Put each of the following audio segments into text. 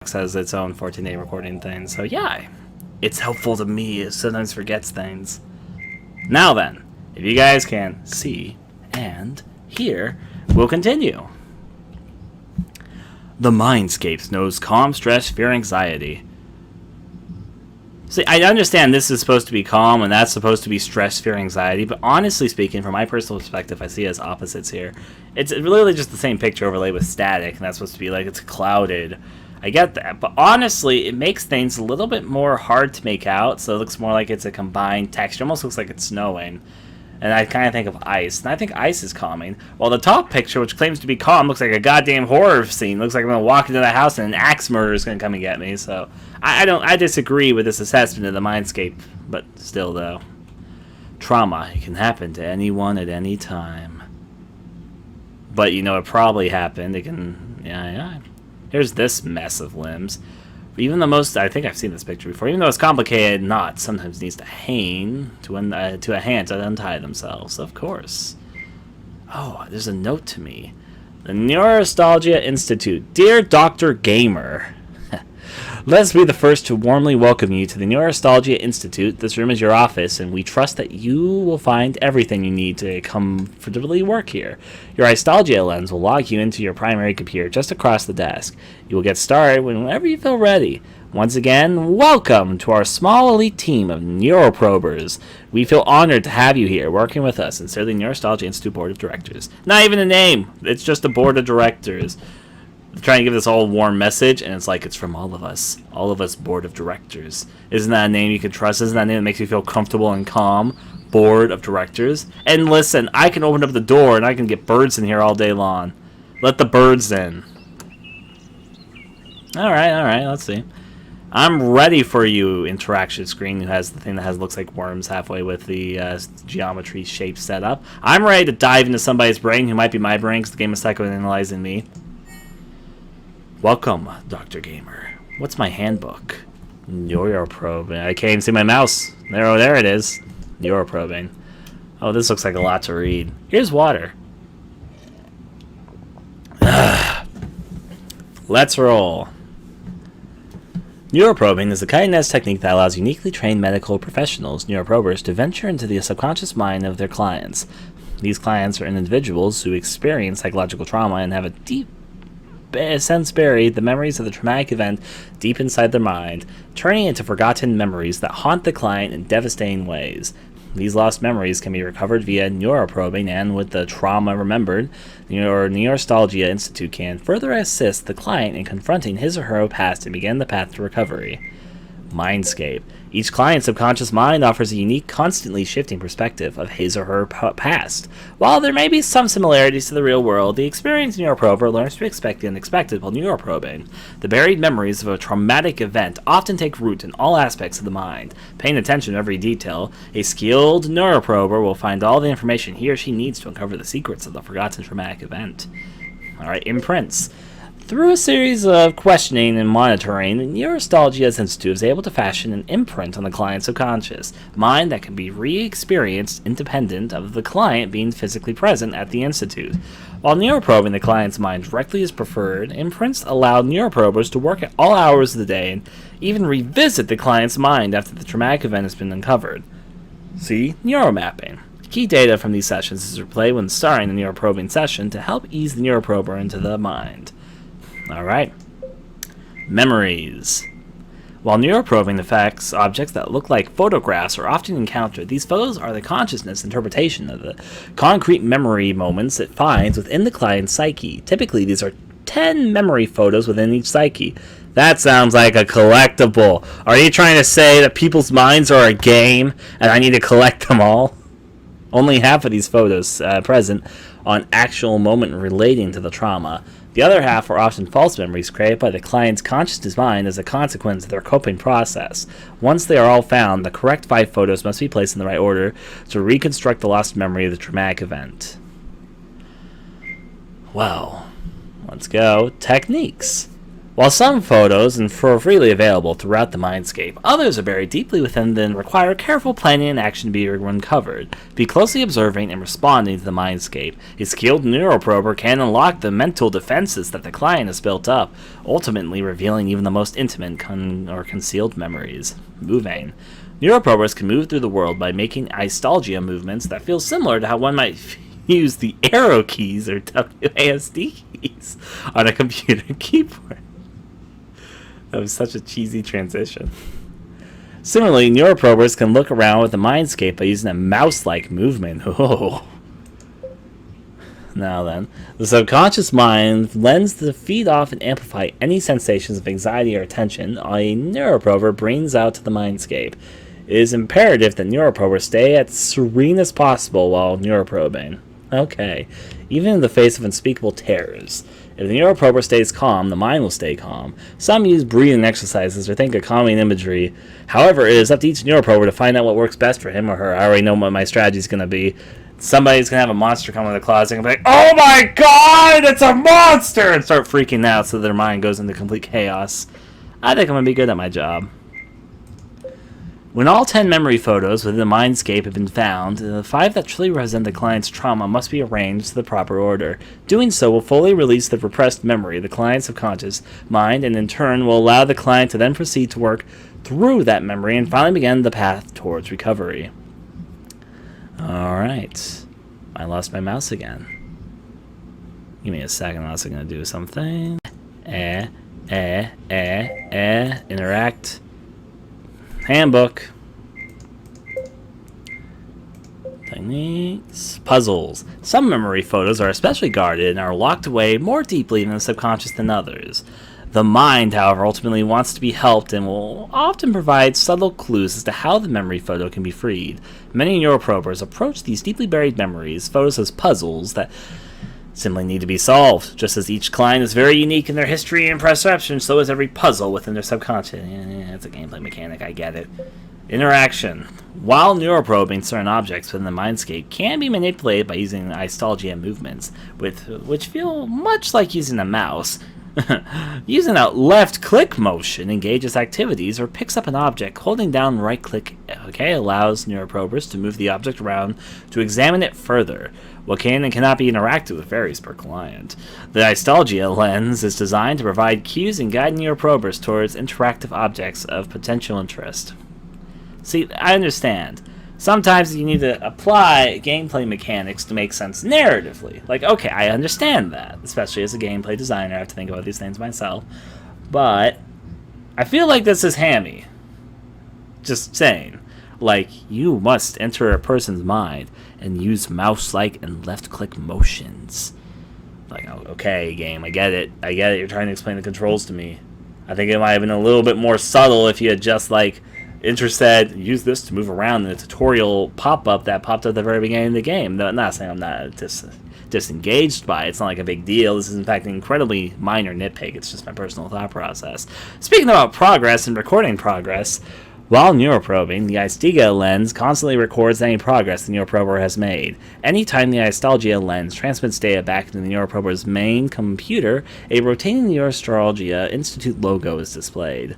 Box has its own 14-day recording thing. So yeah, it's helpful to me. It sometimes forgets things. Now then, if you guys can see and hear, we'll continue. The Mindscape knows calm, stress, fear, anxiety. See, I understand this is supposed to be calm and that's supposed to be stress, fear, anxiety, but honestly speaking, from my personal perspective, I see it as opposites here. It's literally just the same picture overlaid with static, and that's supposed to be like it's clouded. I get that, but honestly, it makes things a little bit more hard to make out, so it looks more like it's a combined texture. It almost looks like it's snowing. And I kind of think of ice, and I think ice is calming. While the top picture, which claims to be calm, looks like a goddamn horror scene. Looks like I'm gonna walk into the house and an axe murderer is gonna come and get me. So I disagree with this assessment of the Mindscape, but still though, trauma, it can happen to anyone at any time. But you know, it probably happened. It can, yeah. Here's this mess of limbs. Even the most, I think I've seen this picture before, even though it's complicated, knot sometimes needs to hang to a hand to untie themselves, of course. Oh, there's a note to me. The Neurostalgia Institute. Dear Dr. Gamer, let's be the first to warmly welcome you to the Neurostalgia Institute. This room is your office, and we trust that you will find everything you need to comfortably work here. Your Nostalgia lens will log you into your primary computer just across the desk. You will get started whenever you feel ready. Once again, welcome to our small elite team of Neuroprobers. We feel honored to have you here working with us and serve the Neurostalgia Institute Board of Directors. Not even a name, it's just a Board of Directors. Trying to give this all warm message, and it's like it's from all of us Board of Directors. Isn't that a name you can trust? Isn't that a name that makes you feel comfortable and calm? Board of Directors. And listen, I can open up the door and I can get birds in here all day long. Let the birds in. Alright, let's see. I'm ready for you. Interaction screen has the thing that looks like worms halfway with the geometry shape set up. I'm ready to dive into somebody's brain who might be my brain because the game is psychoanalyzing me. Welcome, Dr. Gamer. What's my handbook? Neuroprobing. I can't even see my mouse. There it is. Neuroprobing. Oh, this looks like a lot to read. Here's water. Let's roll. Neuroprobing is a cutting-edge technique that allows uniquely trained medical professionals, neuroprobers, to venture into the subconscious mind of their clients. These clients are individuals who experience psychological trauma and have a deep since buried the memories of the traumatic event deep inside their mind, turning into forgotten memories that haunt the client in devastating ways. These lost memories can be recovered via neuroprobing, and with the trauma remembered, the Neurostalgia Institute can further assist the client in confronting his or her past and begin the path to recovery. Mindscape. Each client's subconscious mind offers a unique, constantly shifting perspective of his or her past. While there may be some similarities to the real world, the experienced neuroprober learns to expect the unexpected while neuroprobing. The buried memories of a traumatic event often take root in all aspects of the mind. Paying attention to every detail, a skilled neuroprober will find all the information he or she needs to uncover the secrets of the forgotten traumatic event. Alright, imprints. Through a series of questioning and monitoring, the Neurostalgia Institute is able to fashion an imprint on the client's subconscious mind that can be re-experienced independent of the client being physically present at the Institute. While neuroprobing the client's mind directly is preferred, imprints allow neuroprobers to work at all hours of the day and even revisit the client's mind after the traumatic event has been uncovered. See? Neuromapping. Key data from these sessions is replayed when starting the neuroprobing session to help ease the neuroprober into the mind. Alright. Memories. While neuroprobing affects objects that look like photographs are often encountered, these photos are the consciousness interpretation of the concrete memory moments it finds within the client's psyche. Typically, these are 10 memory photos within each psyche. That sounds like a collectible. Are you trying to say that people's minds are a game and I need to collect them all? Only half of these photos present on actual moment relating to the trauma. The other half are often false memories created by the client's conscious mind as a consequence of their coping process. Once they are all found, the correct 5 photos must be placed in the right order to reconstruct the lost memory of the traumatic event. Well, let's go. Techniques. While some photos are freely available throughout the Mindscape, others are buried deeply within and require careful planning and action to be uncovered. Be closely observing and responding to the Mindscape. A skilled neuroprober can unlock the mental defenses that the client has built up, ultimately revealing even the most intimate or concealed memories. Moving. Neuroprobers can move through the world by making Aesthetic movements that feel similar to how one might use the arrow keys or WASD keys on a computer keyboard. That was such a cheesy transition. Similarly, neuroprobers can look around with the Mindscape by using a mouse-like movement. Oh. Now then, the subconscious mind lends to feed off and amplify any sensations of anxiety or tension a neuroprober brings out to the Mindscape. It is imperative that neuroprobers stay as serene as possible while neuroprobing. Okay, even in the face of unspeakable terrors. If the neuroprober stays calm, the mind will stay calm. Some use breathing exercises or think of calming imagery. However, it is up to each neuroprober to find out what works best for him or her. I already know what my strategy is going to be. Somebody's going to have a monster come in the closet and be like, "Oh my god, it's a monster!" and start freaking out so their mind goes into complete chaos. I think I'm going to be good at my job. When all 10 memory photos within the Mindscape have been found, the 5 that truly represent the client's trauma must be arranged to the proper order. Doing so will fully release the repressed memory of the client's subconscious mind, and in turn will allow the client to then proceed to work through that memory and finally begin the path towards recovery. Alright. I lost my mouse again. Give me a second, I'm also going to do something. Interact. Handbook. Techniques. Puzzles. Some memory photos are especially guarded and are locked away more deeply in the subconscious than others. The mind, however, ultimately wants to be helped and will often provide subtle clues as to how the memory photo can be freed. Many neuroprobers approach these deeply buried photos as puzzles that simply need to be solved. Just as each client is very unique in their history and perception, so is every puzzle within their subconscious. Yeah, it's a gameplay mechanic, I get it. Interaction. While neuroprobing certain objects within the Mindscape can be manipulated by using Aesthetic movements, which feel much like using a mouse, using a left-click motion engages activities or picks up an object. Holding down right-click allows neuroprobers to move the object around to examine it further. What can and cannot be interacted with varies per client. The Aesthetic lens is designed to provide cues and guide neuroprobers towards interactive objects of potential interest. See, I understand. Sometimes you need to apply gameplay mechanics to make sense narratively. Like, okay, I understand that. Especially as a gameplay designer, I have to think about these things myself. But I feel like this is hammy. Just saying. Like, you must enter a person's mind and use mouse-like and left-click motions. Like, okay, game, I get it. I get it. You're trying to explain the controls to me. I think it might have been a little bit more subtle if you had just, like, said, use this to move around in the tutorial pop-up that popped up at the very beginning of the game. I'm not saying I'm not disengaged by it. It's not like a big deal. This is, in fact, an incredibly minor nitpick. It's just my personal thought process. Speaking about progress and recording progress, while neuroprobing, the Aesthetic lens constantly records any progress the neuroprober has made. Anytime the Aesthetic lens transmits data back into the neuroprober's main computer, a rotating Neuroprobing Institute logo is displayed.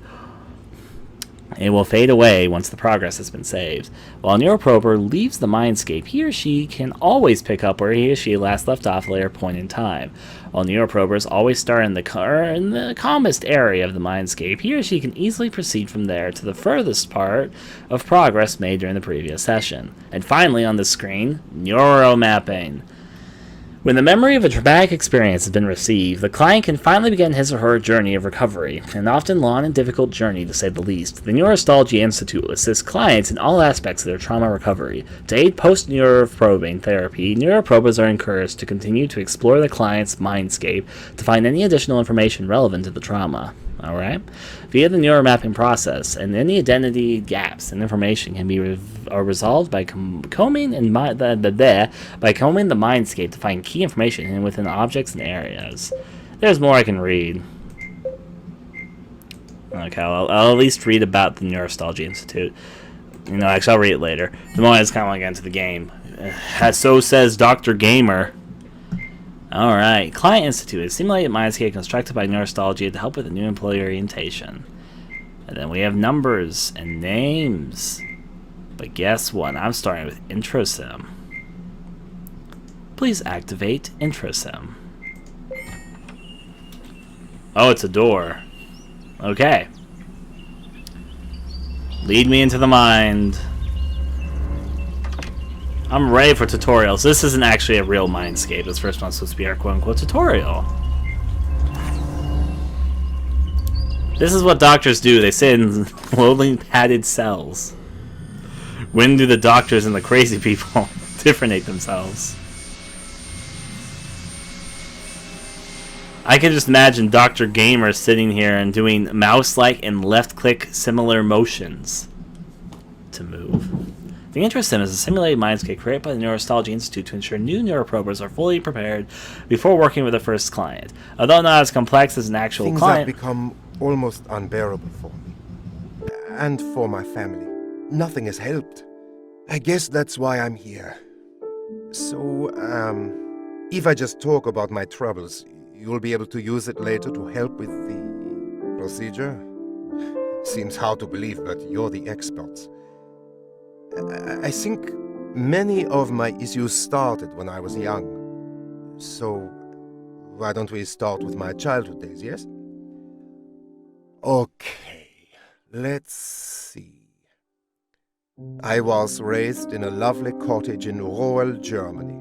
It will fade away once the progress has been saved. While a neuroprober leaves the Mindscape, he or she can always pick up where he or she last left off at a later point in time. While neuroprobers always start in the calmest area of the Mindscape, he or she can easily proceed from there to the furthest part of progress made during the previous session. And finally on the screen, neuromapping. When the memory of a traumatic experience has been received, the client can finally begin his or her journey of recovery, an often long and difficult journey to say the least. The Neuroprobing Institute assists clients in all aspects of their trauma recovery. To aid post-neuroprobing therapy, neuroprobers are encouraged to continue to explore the client's mindscape to find any additional information relevant to the trauma. Alright? Via the neuromapping process, and any identity gaps and information can be resolved by combing the mindscape to find key information within objects and areas. There's more I can read. Okay, I'll at least read about the Neuroprobing Institute. Actually, I'll read it later. The moment I just kind of want to get into the game. So says Dr. Gamer. Alright, Client Institute, a simulated mindscape constructed by Neurostology to help with a new employee orientation. And then we have numbers and names. But guess what? I'm starting with IntroSim. Please activate IntroSim. Oh, it's a door. Okay. Lead me into the mind. I'm ready for tutorials. This isn't actually a real Mindscape. This first one's supposed to be our quote-unquote tutorial. This is what doctors do. They sit in lonely padded cells. When do the doctors and the crazy people differentiate themselves? I can just imagine Dr. Gamer sitting here and doing mouse-like and left-click similar motions to move. The IntroSim is a simulated mindscape created by the Neurostology Institute to ensure new neuroprobers are fully prepared before working with the first client. Although not as complex as an actual client... Things have become almost unbearable for me. And for my family. Nothing has helped. I guess that's why I'm here. So, if I just talk about my troubles, you'll be able to use it later to help with the procedure? Seems hard to believe, but you're the experts. I think many of my issues started when I was young. So, why don't we start with my childhood days, yes? Okay, let's see. I was raised in a lovely cottage in rural Germany.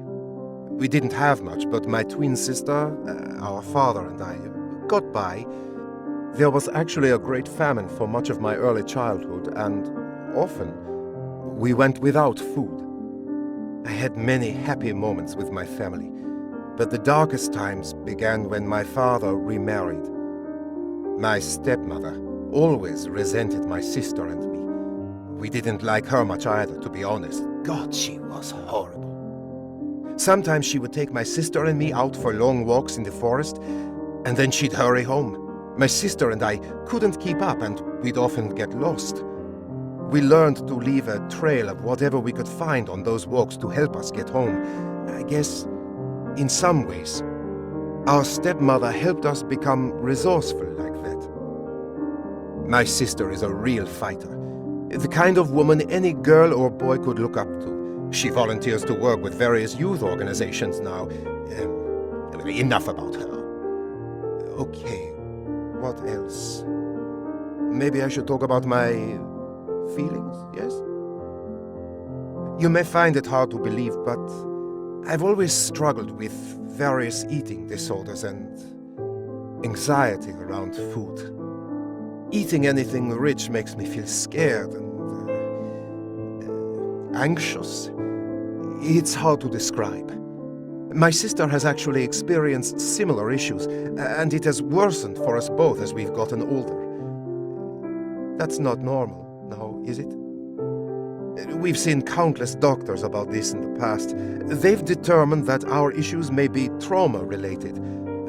We didn't have much, but my twin sister, our father and I got by. There was actually a great famine for much of my early childhood, and often we went without food. I had many happy moments with my family, but the darkest times began when my father remarried. My stepmother always resented my sister and me. We didn't like her much either, to be honest. God, she was horrible. Sometimes she would take my sister and me out for long walks in the forest, and then she'd hurry home. My sister and I couldn't keep up, and we'd often get lost. We learned to leave a trail of whatever we could find on those walks to help us get home. I guess, in some ways, our stepmother helped us become resourceful like that. My sister is a real fighter. The kind of woman any girl or boy could look up to. She volunteers to work with various youth organizations now. Enough about her. Okay, what else? Maybe I should talk about my feelings, yes? You may find it hard to believe, but I've always struggled with various eating disorders and anxiety around food. Eating anything rich makes me feel scared and anxious. It's hard to describe. My sister has actually experienced similar issues, and it has worsened for us both as we've gotten older. That's not normal. No, is it? We've seen countless doctors about this in the past. They've determined that our issues may be trauma-related,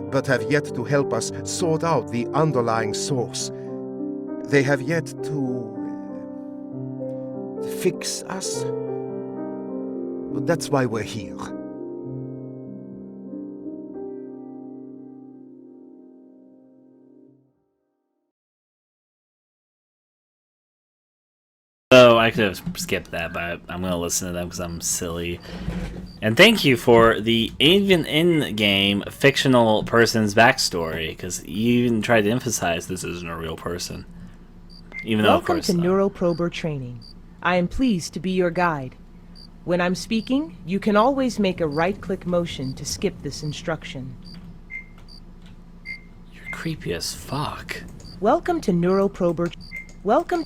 but have yet to help us sort out the underlying source. They have yet to fix us. That's why we're here. So I could have skipped that, but I'm going to listen to them because I'm silly. And thank you for the even in-game fictional person's backstory, because you even tried to emphasize this isn't a real person. Even though, of course, Welcome to Neuroprober training. I am pleased to be your guide. When I'm speaking, you can always make a right-click motion to skip this instruction. You're creepy as fuck. Welcome to Neuroprober. Welcome.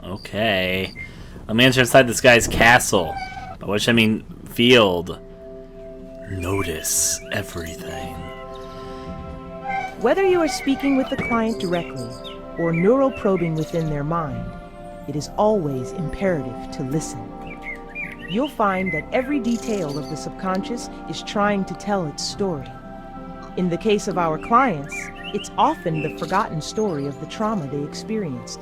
Okay. Let me enter inside this guy's castle. By which I mean field. Notice everything. Whether you are speaking with the client directly or neuroprobing within their mind, it is always imperative to listen. You'll find that every detail of the subconscious is trying to tell its story. In the case of our clients, it's often the forgotten story of the trauma they experienced.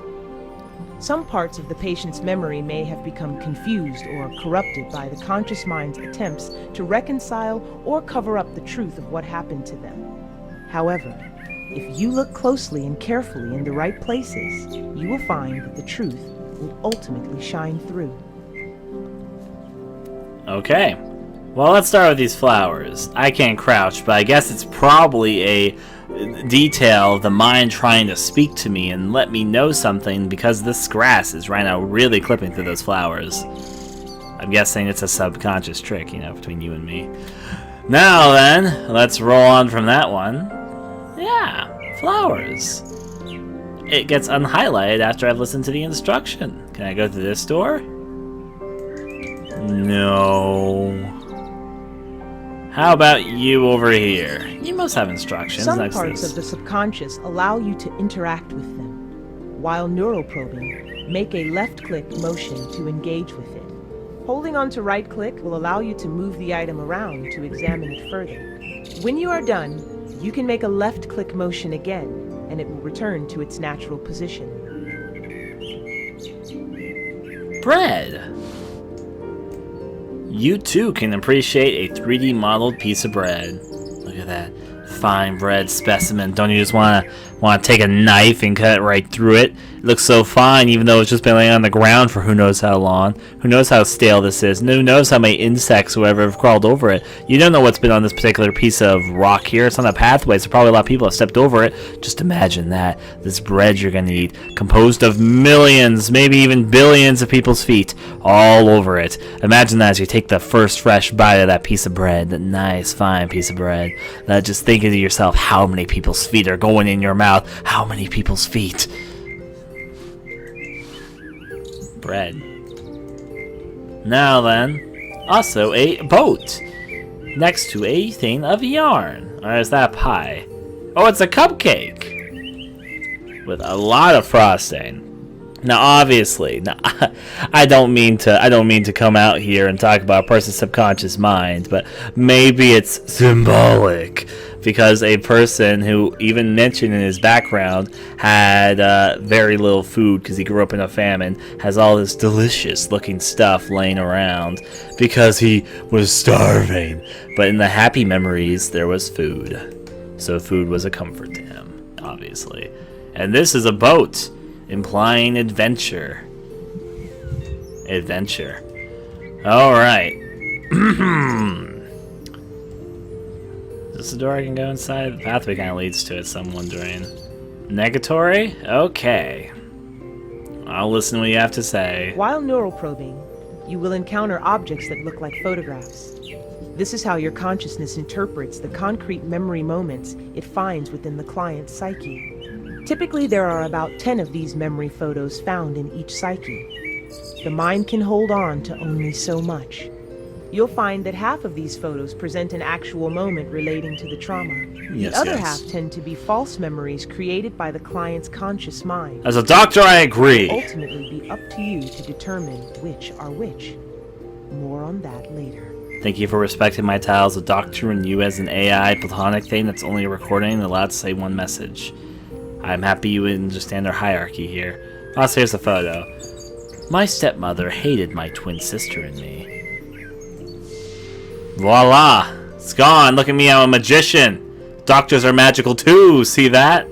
Some parts of the patient's memory may have become confused or corrupted by the conscious mind's attempts to reconcile or cover up the truth of what happened to them. However, if you look closely and carefully in the right places, you will find that the truth will ultimately shine through. Okay. Well, let's start with these flowers. I can't crouch, but I guess it's probably a detail of the mind trying to speak to me and let me know something because this grass is right now really clipping through those flowers. I'm guessing it's a subconscious trick, you know, between you and me. Now then, let's roll on from that one. Yeah, flowers. It gets unhighlighted after I've listened to the instruction. Can I go through this door? No. How about you over here? You must have instructions. Some next to parts this. of the subconscious allow you to interact with them, while neuroprobing, make a left-click motion to engage with it. Holding on to right-click will allow you to move the item around to examine it further. When you are done, you can make a left-click motion again, and it will return to its natural position. Bread. You too can appreciate a 3D modeled piece of bread. Look at that fine bread specimen. Don't you just want to take a knife and cut right through it? It looks so fine, even though it's just been laying on the ground for who knows how long. Who knows how stale this is? And who knows how many insects or whatever have crawled over it? You don't know what's been on this particular piece of rock here. It's on a pathway, so probably a lot of people have stepped over it. Just imagine that. This bread you're going to eat, composed of millions, maybe even billions of people's feet all over it. Imagine that as you take the first fresh bite of that piece of bread, that nice, fine piece of bread. Just thinking to yourself, how many people's feet are going in your mouth? How many people's feet? Bread. Now then, also a boat next to a thing of yarn. Or is that pie? Oh, it's a cupcake with a lot of frosting. Now, obviously, I don't mean to come out here and talk about a person's subconscious mind, but maybe it's symbolic because a person who even mentioned in his background had very little food because he grew up in a famine has all this delicious looking stuff laying around because he was starving. But in the happy memories, there was food. So food was a comfort to him, obviously. And this is a boat, implying adventure. Adventure. Alright. Is this a door I can go inside? The pathway kind of leads to it, so I'm wondering. Negatory? Okay. I'll listen to what you have to say. While neuroprobing, you will encounter objects that look like photographs. This is how your consciousness interprets the concrete memory moments it finds within the client's psyche. Typically, there are about 10 of these memory photos found in each psyche. The mind can hold on to only so much. You'll find that half of these photos present an actual moment relating to the trauma. Yes, the other yes. half tend to be false memories created by the client's conscious mind. As a doctor, I agree. It will ultimately be up to you to determine which are which. More on that later. Thank you for respecting my title as a doctor and you as an AI platonic thing that's only a recording and allowed to say one message. I'm happy you understand our hierarchy here. Also, here's a photo. My stepmother hated my twin sister and me. Voila! It's gone! Look at me, I'm a magician! Doctors are magical too! See that?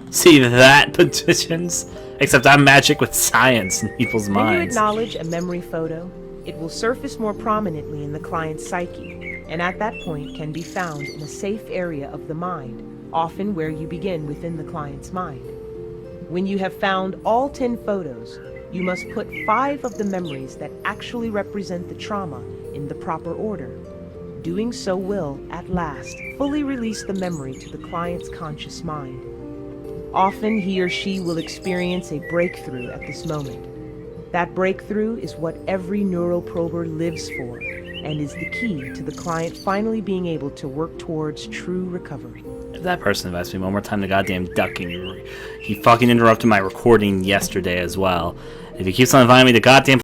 See that, magicians? Except I'm magic with science in people's When you minds. acknowledge a memory photo, it will surface more prominently in the client's psyche, and at that point can be found in a safe area of the mind, often where you begin within the client's mind. When you have found all 10 photos, you must put 5 of the memories that actually represent the trauma in the proper order. Doing so will, at last, fully release the memory to the client's conscious mind. Often he or she will experience a breakthrough at this moment. That breakthrough is what every neuroprober lives for, and is the key to the client finally being able to work towards true recovery. If that person invites me one more time to goddamn duck, and he fucking interrupted my recording yesterday as well. If he keeps on inviting me to goddamn